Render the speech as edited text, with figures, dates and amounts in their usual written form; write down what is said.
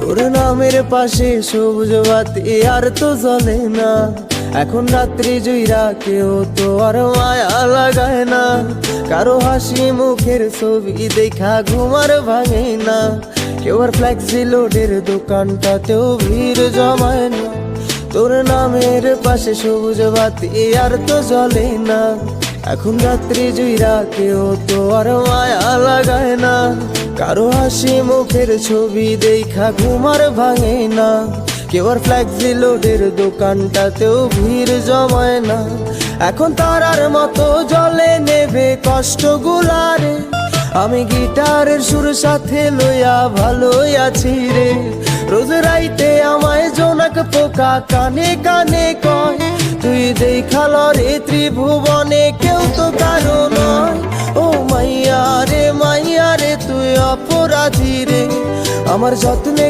তোর নামের পাশে সবুজ বাতি আর তো জ্বলে না, এখন রাত্রি জুইরা কেউ তো আর মায়া লাগায় না। কারো হাসি মুখের ছবি দেখা ঘুমার ভাঙে না, কেউ আর ফ্লেক্সি লোডের দোকানটাতেও ভিড় জমায় না। তোর নামের পাশে সবুজ বাতি আর তো জ্বলে না, এখন রাত্রি জুইরা কেউ তো আর মায়া লাগায় না। কারো হাসি মুখের ছবি দেখা ঘুমার ভাঙে না, কেউ আর ফ্লেক্সি লোডের দোকানটাতেও ভিড় জমায় না। এখন তারার মতো জলে নেবে কষ্টগুলারে, আমি গিটারের সুর সাথে লইয়া ভালোই আছি রে। রোজ রাইতে আমায় জোনাক পোকা কানে কানে কয়, তুই দেখাল রে ত্রিভুবনে কেউ তো কারো নয়। ও মাইয়া রে তুই অপরাধী রে, আমার যত্নে